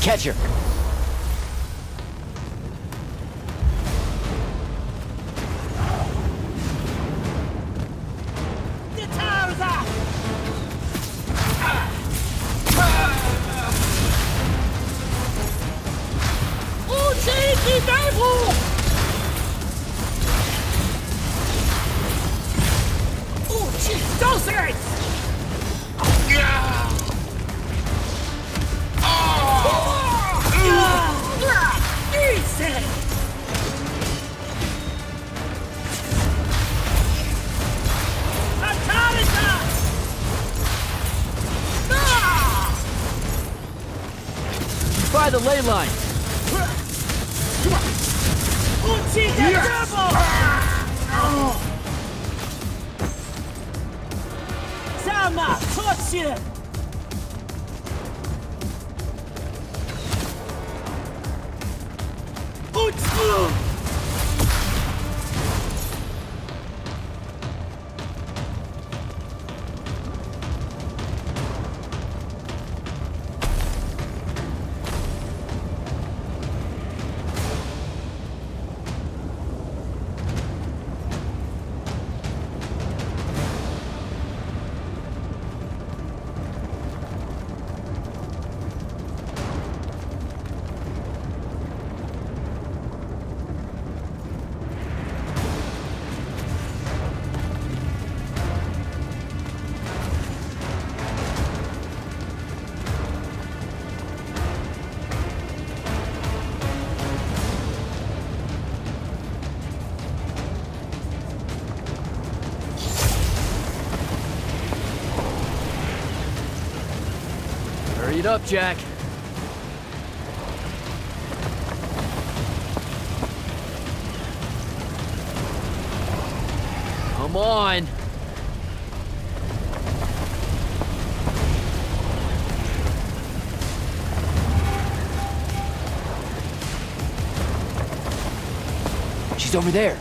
catch her. By the ley line. Sama, chodźcie! Hurry it up, Jack. Come on. She's over there.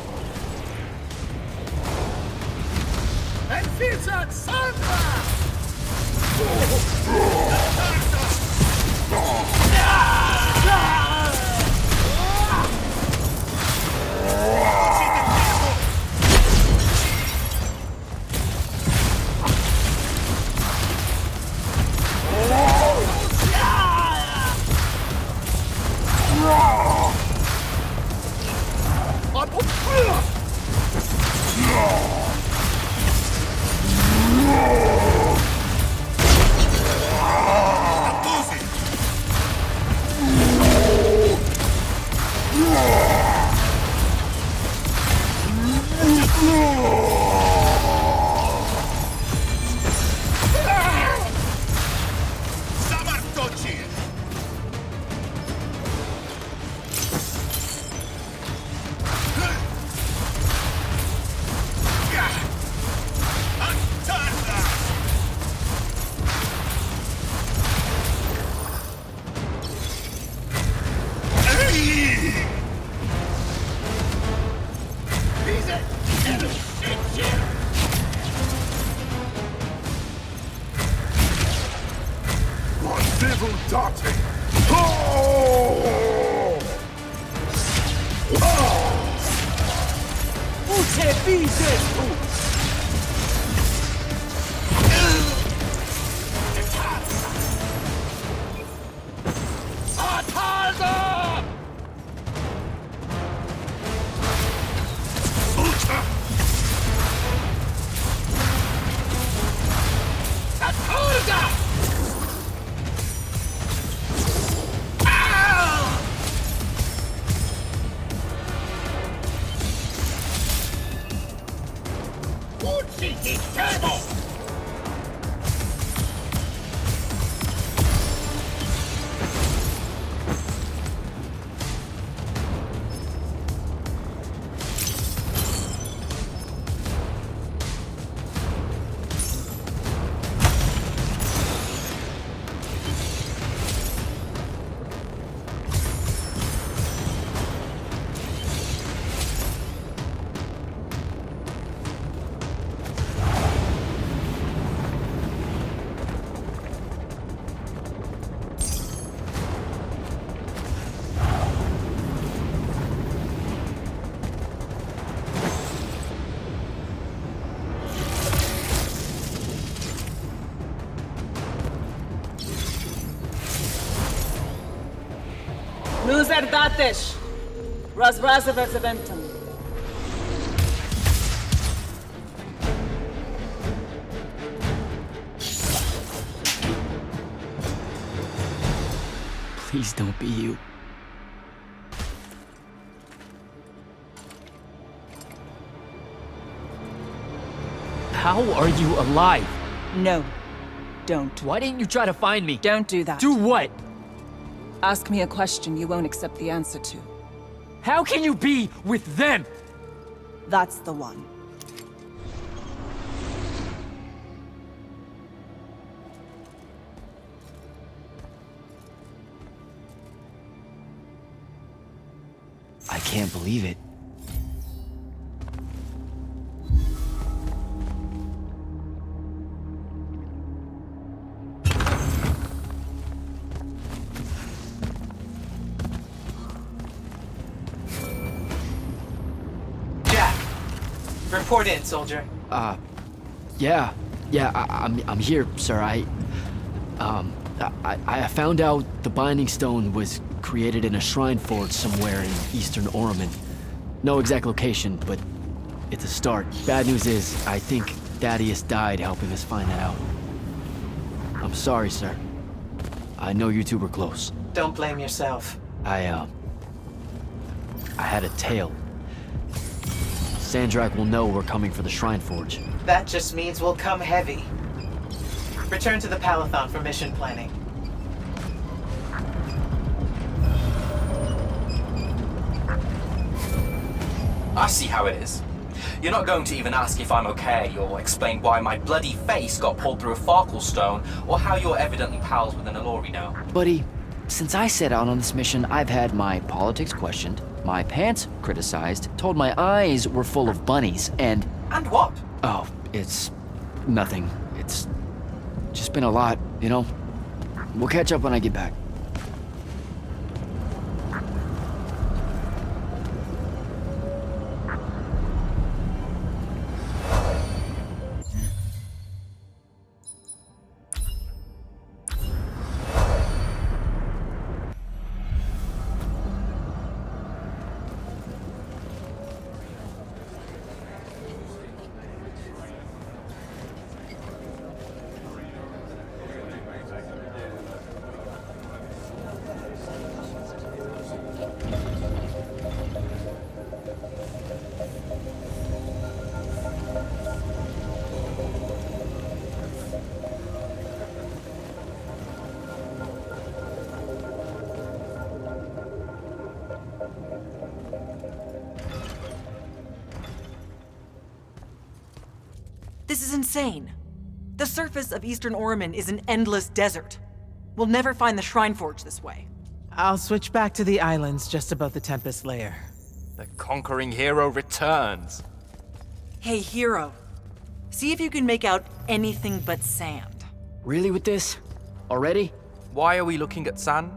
Luzerdatesh. Razrazaverzaventum. Please don't be you. How are you alive? No, don't. Why didn't you try to find me? Don't do that. Do what? Ask me a question you won't accept the answer to. How can you be with them? That's the one. I can't believe it. Jack, report in, soldier. I'm here, sir. I found out the Binding Stone was created in a shrine forge somewhere in eastern Oromon. No exact location, but it's a start. Bad news is, I think Thaddeus died helping us find that out. I'm sorry, sir. I know you two were close. Don't blame yourself. I had a tail. Sandrak will know we're coming for the shrine forge. That just means we'll come heavy. Return to the Palathon for mission planning. I see how it is. You're not going to even ask if I'm okay, or explain why my bloody face got pulled through a Farkle stone, or how you're evidently pals with an Alori now. Buddy, since I set out on this mission, I've had my politics questioned, my pants criticized, told my eyes were full of bunnies, and... And what? Oh, it's... nothing. It's just been a lot, you know? We'll catch up when I get back. This is insane. The surface of Eastern Oromon is an endless desert. We'll never find the Shrine Forge this way. I'll switch back to the islands just above the Tempest layer. The conquering hero returns. Hey, hero. See if you can make out anything but sand. Really with this? Already? Why are we looking at sand?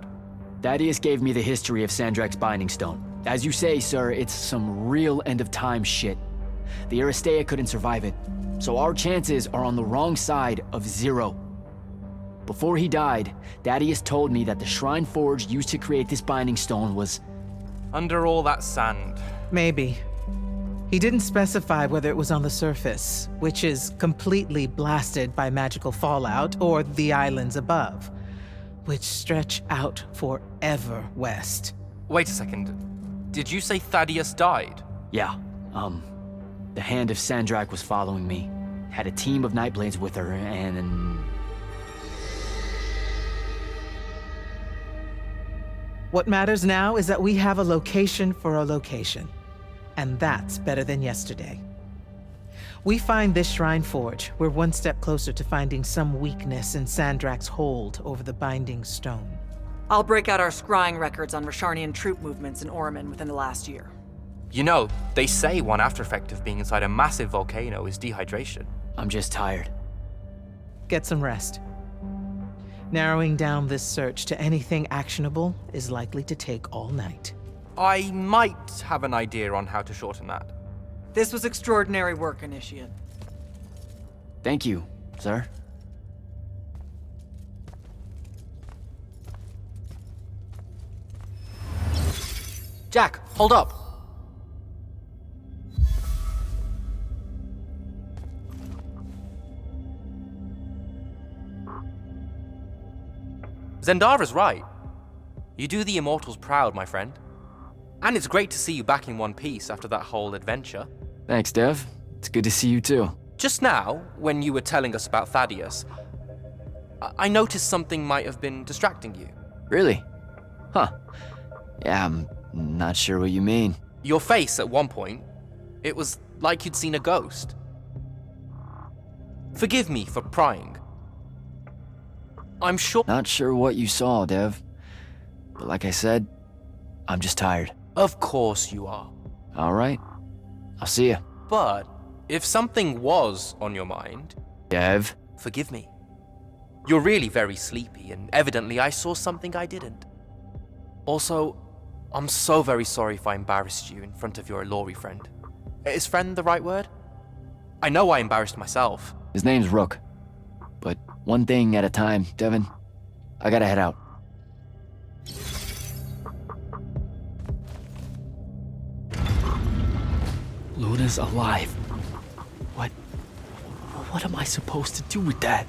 Thaddeus gave me the history of Sandrak's Binding Stone. As you say, sir, it's some real end-of-time shit. The Aristea couldn't survive it, so our chances are on the wrong side of 0. Before he died, Thaddeus told me that the Shrine Forge used to create this Binding Stone was... Under all that sand. Maybe. He didn't specify whether it was on the surface, which is completely blasted by magical fallout, or the islands above, which stretch out forever west. Wait a second. Did you say Thaddeus died? Yeah, the Hand of Sandrak was following me. Had a team of Nightblades with her, and... What matters now is that we have a location for a location. And that's better than yesterday. We find this Shrine Forge, we're one step closer to finding some weakness in Sandrak's hold over the Binding Stone. I'll break out our scrying records on Rasharnian troop movements in Oromon within the last year. You know, they say one after effect of being inside a massive volcano is dehydration. I'm just tired. Get some rest. Narrowing down this search to anything actionable is likely to take all night. I might have an idea on how to shorten that. This was extraordinary work, Initiate. Thank you, sir. Jack, hold up. Zendara's right. You do the Immortals proud, my friend. And it's great to see you back in one piece after that whole adventure. Thanks, Dev. It's good to see you too. Just now, when you were telling us about Thaddeus, I noticed something might have been distracting you. Really? Huh. Yeah, I'm not sure what you mean. Your face at one point, it was like you'd seen a ghost. Forgive me for prying. I'm sure... Not sure what you saw, Dev. But like I said, I'm just tired. Of course you are. All right. I'll see you. But if something was on your mind... Dev? Forgive me. You're really very sleepy, and evidently I saw something I didn't. Also, I'm so very sorry if I embarrassed you in front of your Ilori friend. Is friend the right word? I know I embarrassed myself. His name's Rook. But one thing at a time, Devin. I gotta head out. Luna's alive. What am I supposed to do with that?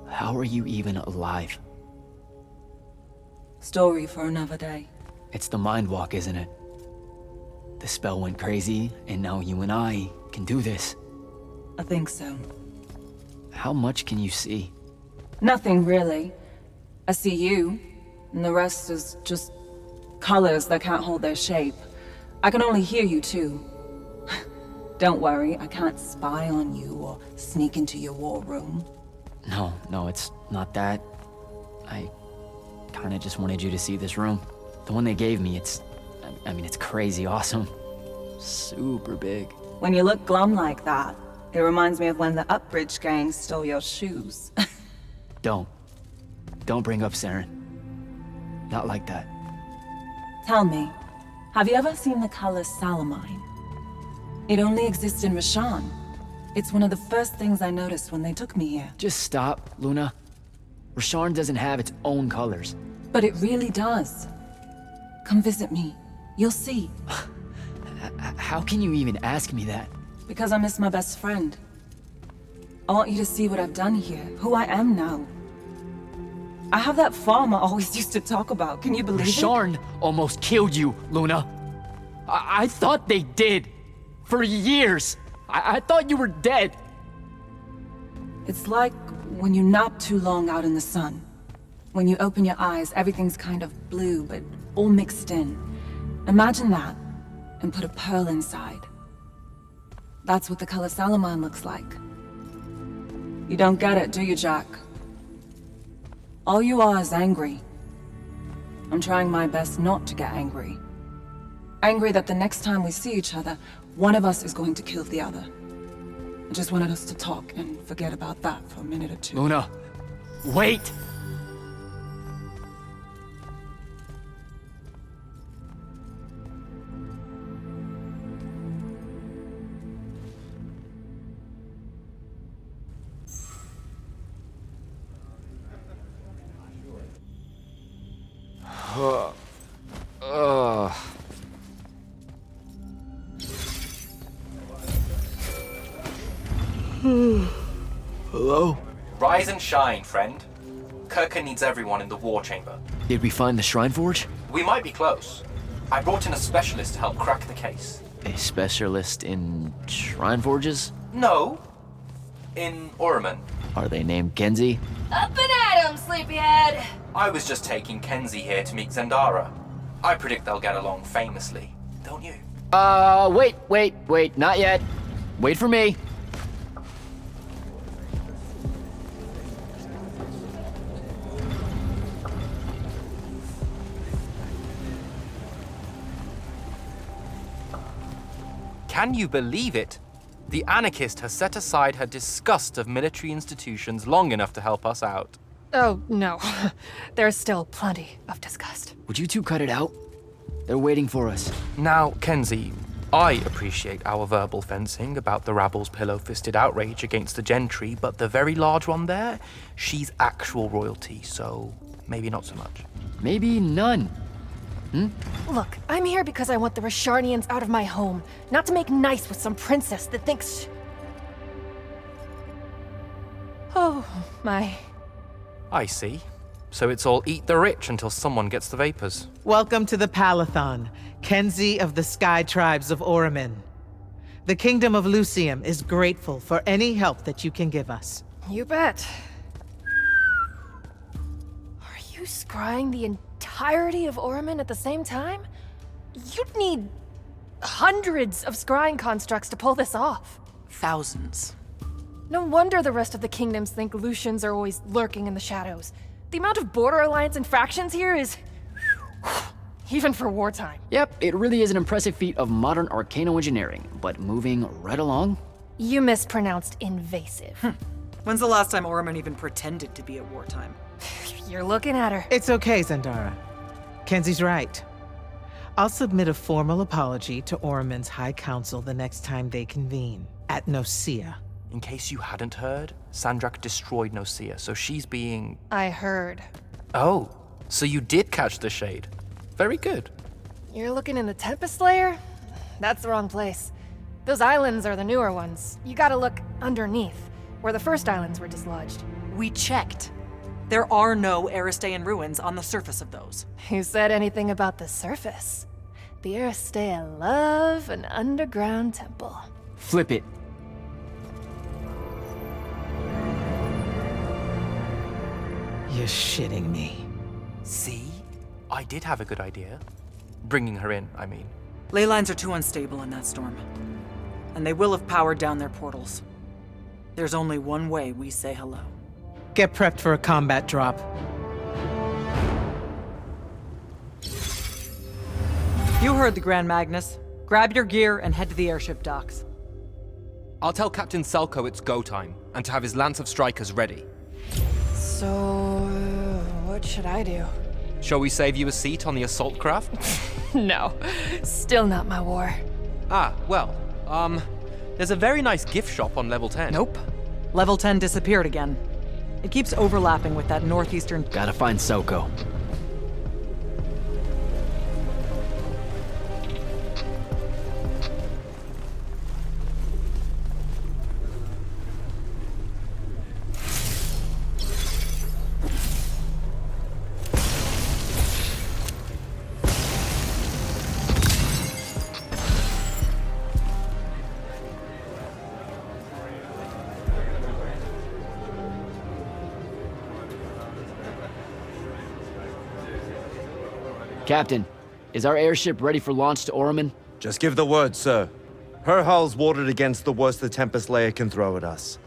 How are you even alive? Story for another day. It's the mind walk, isn't it? The spell went crazy, and now you and I can do this. I think so. How much can you see? Nothing really. I see you, and the rest is just colors that can't hold their shape. I can only hear you too. Don't worry, I can't spy on you or sneak into your war room. No, it's not that. I kinda just wanted you to see this room. The one they gave me, it's crazy awesome. Super big. When you look glum like that, it reminds me of when the Upbridge gang stole your shoes. Don't bring up Saren. Not like that. Tell me, have you ever seen the color Salamine? It only exists in Rashan. It's one of the first things I noticed when they took me here. Just stop, Luna. Rasharn doesn't have its own colors. But it really does. Come visit me. You'll see. How can you even ask me that? Because I miss my best friend. I want you to see what I've done here, who I am now. I have that farm I always used to talk about. Can you believe it? Rasharn almost killed you, Luna. I thought they did. For years. I thought you were dead. It's like when you nap too long out in the sun. When you open your eyes, everything's kind of blue, but all mixed in. Imagine that, and put a pearl inside. That's what the color Salamine looks like. You don't get it, do you, Jack? All you are is angry. I'm trying my best not to get angry. Angry that the next time we see each other, one of us is going to kill the other. I just wanted us to talk and forget about that for a minute or two. Luna, wait! Hello? Rise and shine, friend. Kirka needs everyone in the war chamber. Did we find the Shrine Forge? We might be close. I brought in a specialist to help crack the case. A specialist in Shrine Forges? No. In Orman. Are they named Kenzie? Up and at 'em, sleepyhead! I was just taking Kenzie here to meet Zendara. I predict they'll get along famously, don't you? Wait, not yet. Wait for me. Can you believe it? The anarchist has set aside her disgust of military institutions long enough to help us out. Oh, no. There's still plenty of disgust. Would you two cut it out? They're waiting for us. Now, Kenzie, I appreciate our verbal fencing about the rabble's pillow-fisted outrage against the gentry, but the very large one there, she's actual royalty, so maybe not so much. Maybe none. Look, I'm here because I want the Rasharnians out of my home, not to make nice with some princess that thinks... Oh, my. I see. So it's all eat the rich until someone gets the vapors. Welcome to the Palathon, Kenzie of the Sky Tribes of Oramin. The Kingdom of Lucium is grateful for any help that you can give us. You bet. Are you scrying the entirety of Oramin at the same time? You'd need hundreds of scrying constructs to pull this off. Thousands. No wonder the rest of the kingdoms think Lucians are always lurking in the shadows. The amount of border alliance infractions here is... even for wartime. Yep, it really is an impressive feat of modern arcano engineering, but moving right along? You mispronounced invasive. When's the last time Oramin even pretended to be at wartime? You're looking at her. It's okay, Zendara. Kenzie's right. I'll submit a formal apology to Oramin's High Council the next time they convene, at Nosea. In case you hadn't heard, Sandrak destroyed Nosea, so she's being... I heard. Oh, so you did catch the shade. Very good. You're looking in the Tempest layer? That's the wrong place. Those islands are the newer ones. You gotta look underneath, where the first islands were dislodged. We checked. There are no Aristean ruins on the surface of those. Who said anything about the surface? The Aristea love an underground temple. Flip it. You're shitting me. See? I did have a good idea. Bringing her in, I mean. Ley lines are too unstable in that storm. And they will have powered down their portals. There's only one way we say hello. Get prepped for a combat drop. You heard the Grand Magnus. Grab your gear and head to the airship docks. I'll tell Captain Selko it's go time, and to have his lance of strikers ready. So, what should I do? Shall we save you a seat on the assault craft? No, still not my war. There's a very nice gift shop on level 10. Nope. Level 10 disappeared again. It keeps overlapping with that northeastern... Gotta find Soko. Captain, is our airship ready for launch to Oramin? Just give the word, sir. Her hull's warded against the worst the Tempest layer can throw at us.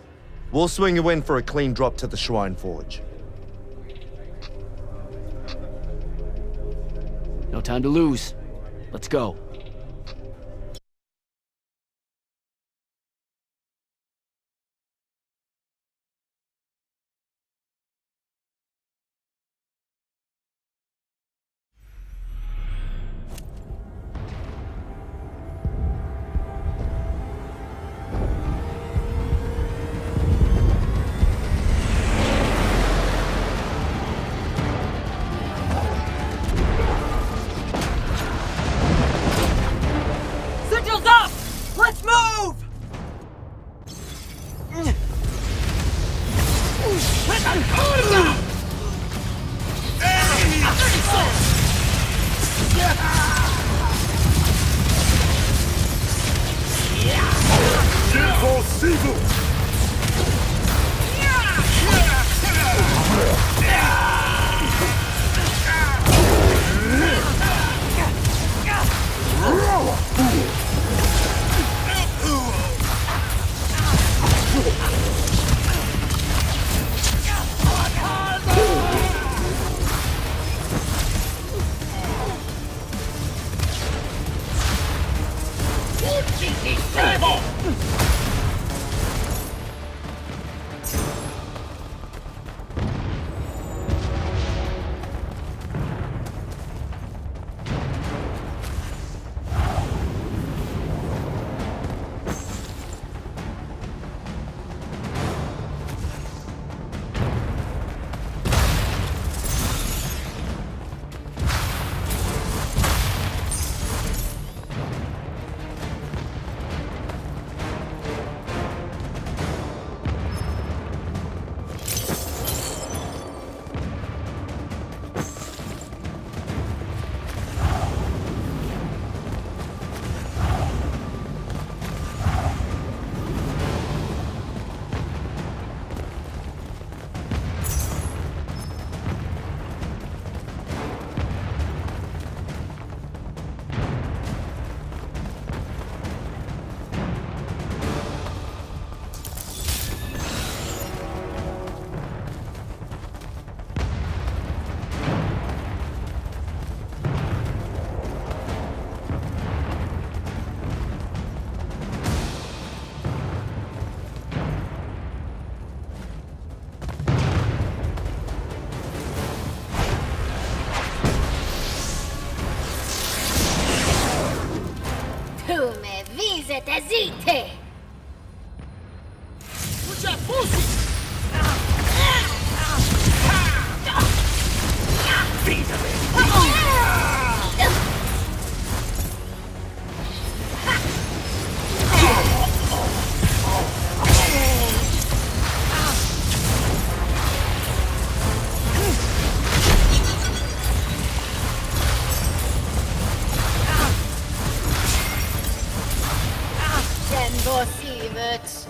We'll swing you in for a clean drop to the Shrine Forge. No time to lose. Let's go. Signals up! Let's move! Tu me visite zite! Sievert.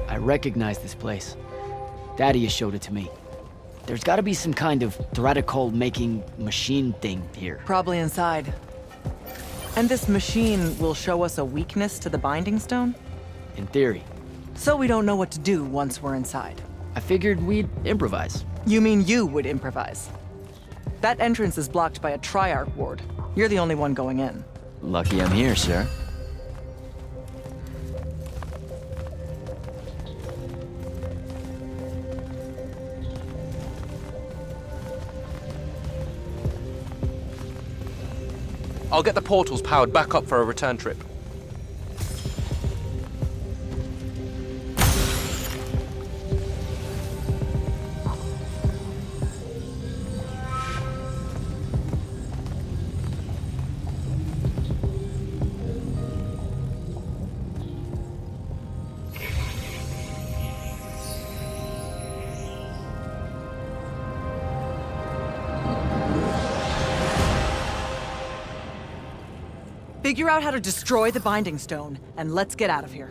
I recognize this place. Thaddeus showed it to me. There's gotta be some kind of Threatical-making machine thing here. Probably inside. And this machine will show us a weakness to the Binding Stone? In theory. So we don't know what to do once we're inside. I figured we'd improvise. You mean you would improvise? That entrance is blocked by a Triarch ward. You're the only one going in. Lucky I'm here, sir. I'll get the portals powered back up for a return trip. Figure out how to destroy the Binding Stone, and let's get out of here.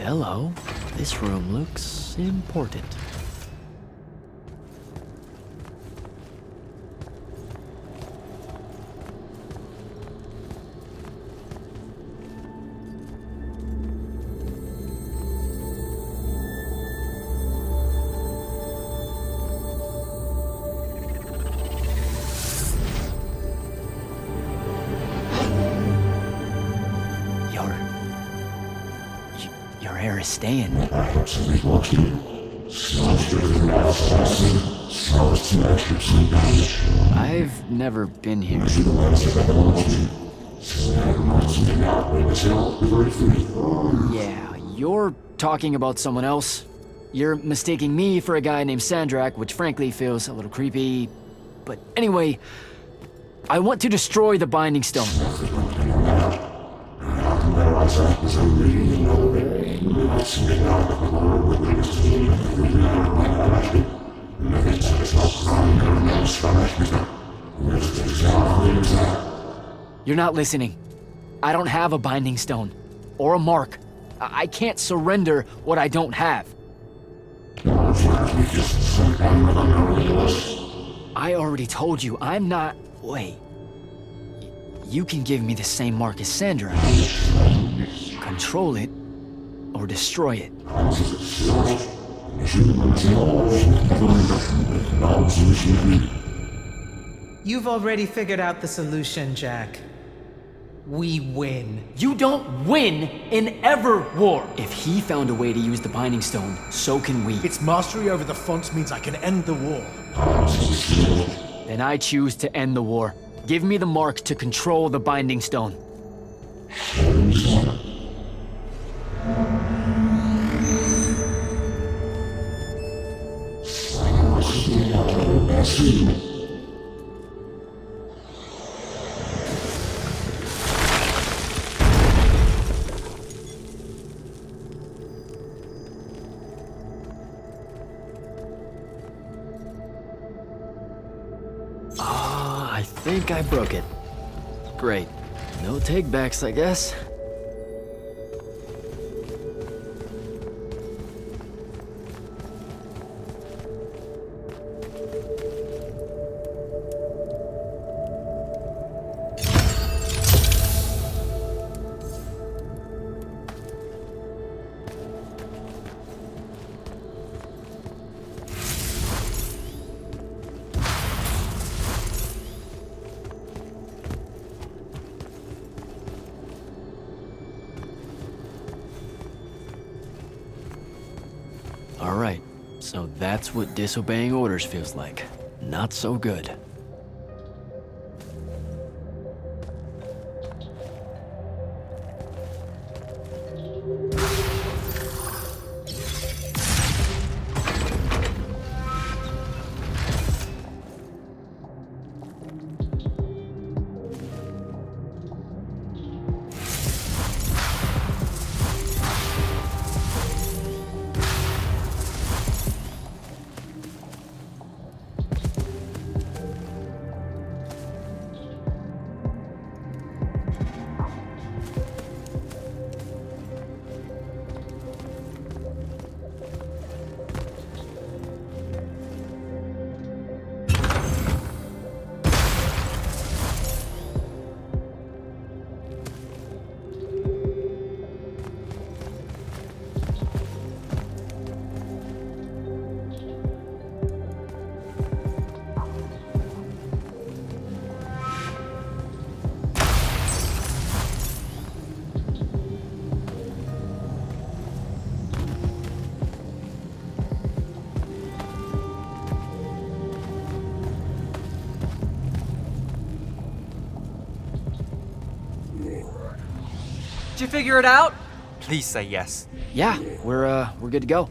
Hello. This room looks important. Your hair is staying. I've never been here. Yeah, you're talking about someone else. You're mistaking me for a guy named Sandrak, which frankly feels a little creepy. But anyway, I want to destroy the Binding Stone. You're not listening. I don't have a Binding Stone. Or a mark. I can't surrender what I don't have. I already told you, I'm not... Wait. You can give me the same mark as Sandra. Control it, or destroy it. You've already figured out the solution, Jack. We win. You don't win in ever war! If he found a way to use the Binding Stone, so can we. Its mastery over the fonts means I can end the war. Then I choose to end the war. Give me the mark to control the Binding Stone. I think I broke it. Great. No takebacks, I guess. Alright, so that's what disobeying orders feels like. Not so good. Did you figure it out? Please say yes. Yeah, we're good to go.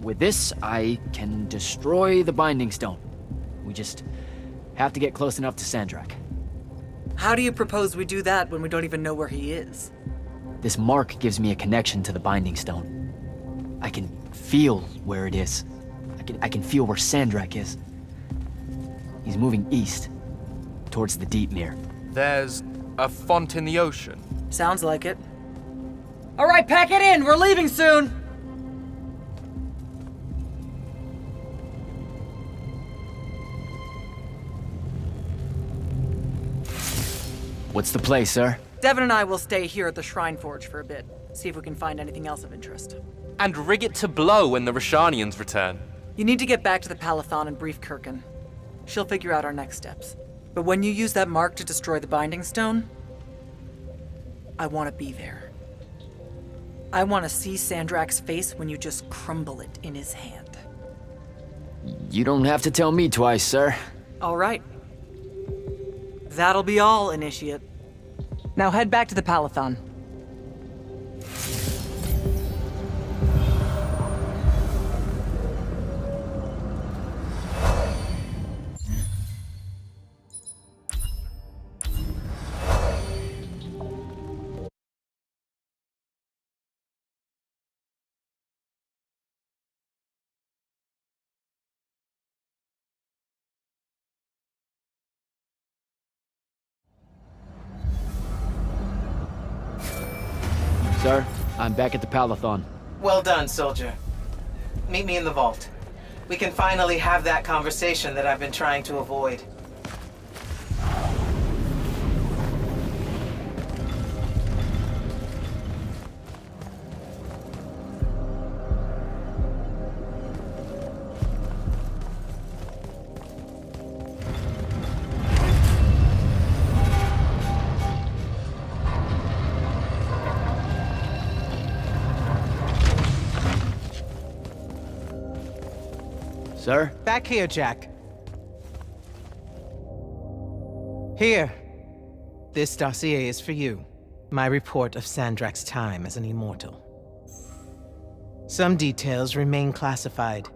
With this, I can destroy the Binding Stone. We just have to get close enough to Sandrak. How do you propose we do that when we don't even know where he is? This mark gives me a connection to the Binding Stone. I can feel where it is. I can feel where Sandrak is. He's moving east, towards the Deep Mere. There's a font in the ocean. Sounds like it. All right, pack it in. We're leaving soon. What's the play, sir? Devin and I will stay here at the Shrine Forge for a bit. See if we can find anything else of interest. And rig it to blow when the Rashanians return. You need to get back to the Palathon and brief Kirkin. She'll figure out our next steps. But when you use that mark to destroy the Binding Stone, I want to be there. I want to see Sandrak's face when you just crumble it in his hand. You don't have to tell me twice, sir. All right. That'll be all, Initiate. Now head back to the Palathon. Sir, I'm back at the Palathon. Well done, soldier. Meet me in the vault. We can finally have that conversation that I've been trying to avoid. Sir? Back here, Jack. Here. This dossier is for you. My report of Sandrak's time as an immortal. Some details remain classified.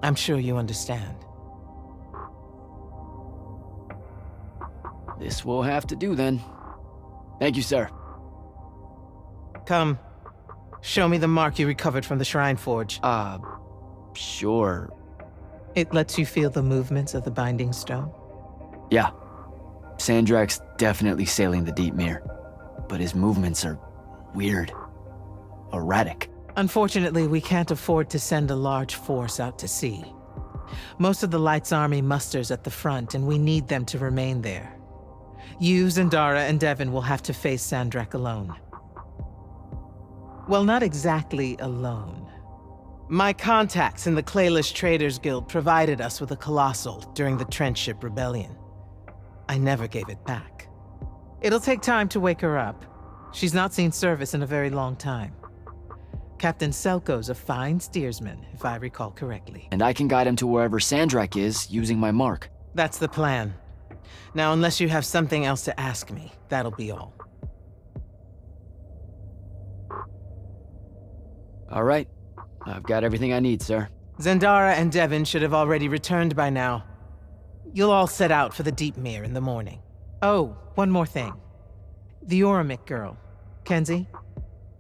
I'm sure you understand. This will have to do then. Thank you, sir. Come. Show me the mark you recovered from the Shrine Forge. Sure. It lets you feel the movements of the Binding Stone? Yeah. Sandrak's definitely sailing the Deep Mere, but his movements are weird. Erratic. Unfortunately, we can't afford to send a large force out to sea. Most of the Light's army musters at the front, and we need them to remain there. You, Zendara, and Devin will have to face Sandrak alone. Well, not exactly alone. My contacts in the Clayless Traders Guild provided us with a Colossal during the Trench Ship Rebellion. I never gave it back. It'll take time to wake her up. She's not seen service in a very long time. Captain Selko's a fine steersman, if I recall correctly. And I can guide him to wherever Sandrak is using my mark. That's the plan. Now, unless you have something else to ask me, that'll be all. All right. I've got everything I need, sir. Zendara and Devin should have already returned by now. You'll all set out for the Deep Mere in the morning. Oh, one more thing. The Oromik girl, Kenzie.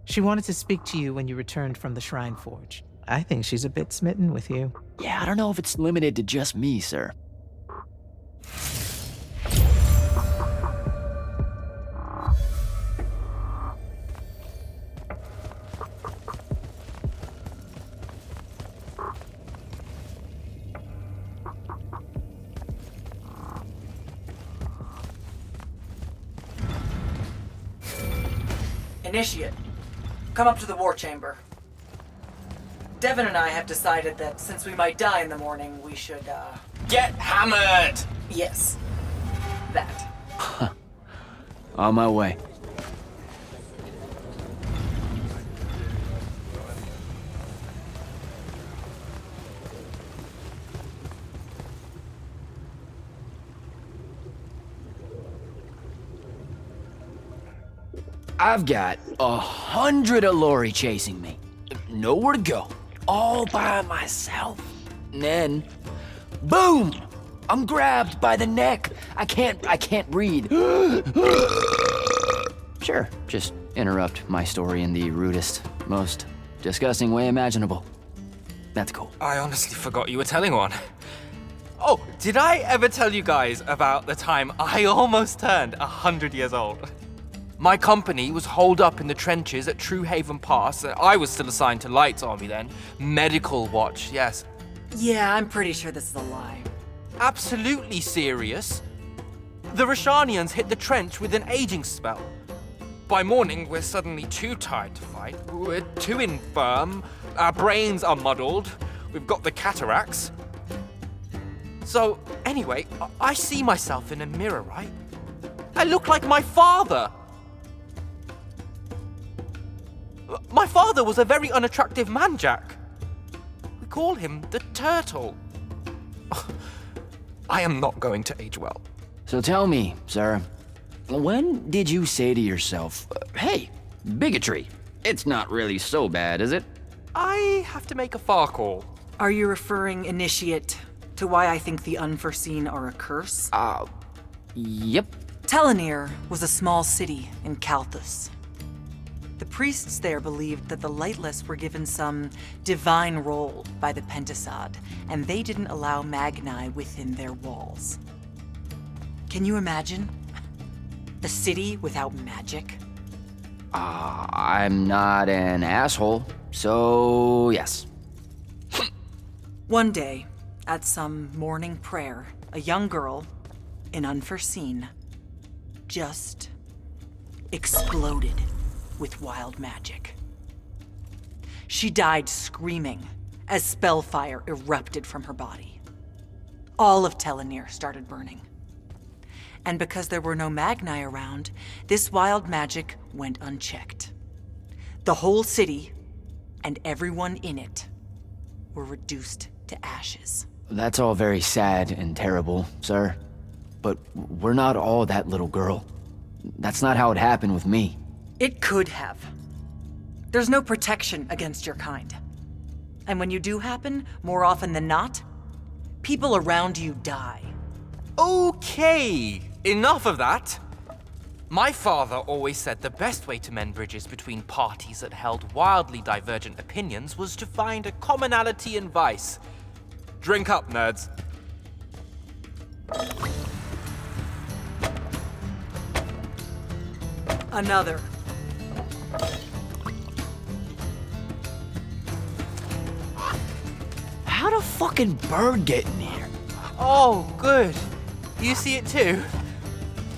She wanted to speak to you when you returned from the Shrine Forge. I think she's a bit smitten with you. Yeah, I don't know if it's limited to just me, sir. Initiate, come up to the war chamber. Devin and I have decided that since we might die in the morning, we should, Get hammered! Yes. That. On my way. I've got 100 Alori chasing me. Nowhere to go. all by myself. And then, boom! I'm grabbed by the neck. I can't breathe. Sure, just interrupt my story in the rudest, most disgusting way imaginable. That's cool. I honestly forgot you were telling one. Oh, did I ever tell you guys about the time I almost turned 100 years old? My company was holed up in the trenches at True Haven Pass. I was still assigned to Light's army then. Medical watch, yes. Yeah, I'm pretty sure this is a lie. Absolutely serious. The Rashanians hit the trench with an aging spell. By morning, we're suddenly too tired to fight. We're too infirm. Our brains are muddled. We've got the cataracts. So, anyway, I see myself in a mirror, right? I look like my father. My father was a very unattractive man, Jack. We call him the Turtle. I am not going to age well. So tell me, sir, when did you say to yourself, hey, bigotry, it's not really so bad, is it? I have to make a far call. Are you referring, Initiate, to why I think the unforeseen are a curse? Yep. Telenir was a small city in Kalthus. The priests there believed that the Lightless were given some divine role by the Pentasad, and they didn't allow Magni within their walls. Can you imagine? A city without magic? I'm not an asshole, so yes. One day, at some morning prayer, a young girl, in Unforeseen, just exploded with wild magic. She died screaming as spellfire erupted from her body. All of Telenir started burning. And because there were no Magni around, this wild magic went unchecked. The whole city, and everyone in it, were reduced to ashes. That's all very sad and terrible, sir. But we're not all that little girl. That's not how it happened with me. It could have. There's no protection against your kind. And when you do happen, more often than not, people around you die. Okay, enough of that. My father always said the best way to mend bridges between parties that held wildly divergent opinions was to find a commonality in vice. Drink up, nerds. Another. How'd a fucking bird get in here? Oh, good. You see it too?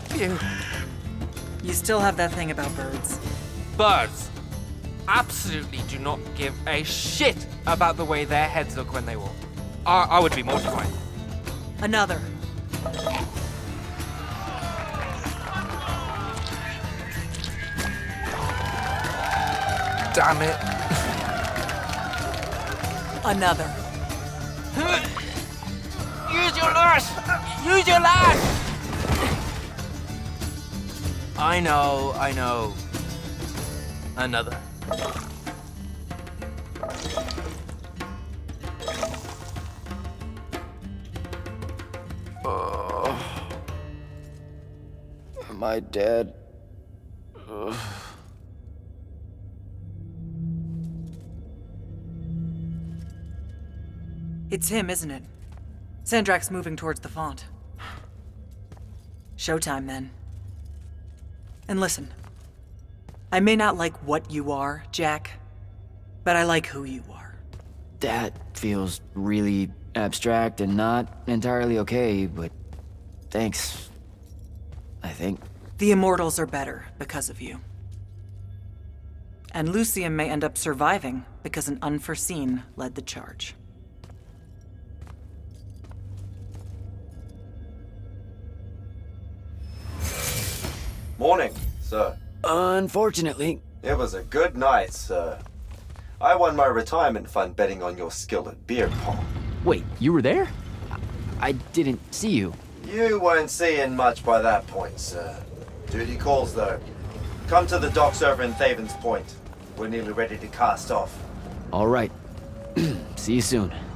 Phew. You still have that thing about birds. Birds absolutely do not give a shit about the way their heads look when they walk. I would be mortified. Another. Damn it. Another. Use your lash! Use your lash! I know. Another. Am I dead? It's him, isn't it? Sandrak's moving towards the font. Showtime, then. And listen, I may not like what you are, Jack, but I like who you are. That feels really abstract and not entirely okay, but thanks, I think. The Immortals are better because of you. And Lucium may end up surviving because an Unforeseen led the charge. Morning, sir. Unfortunately. It was a good night, sir. I won my retirement fund betting on your skill at beer pong. Wait, you were there? I didn't see you. You weren't seeing much by that point, sir. Duty calls, though. Come to the docks over in Thaven's Point. We're nearly ready to cast off. All right. See you soon.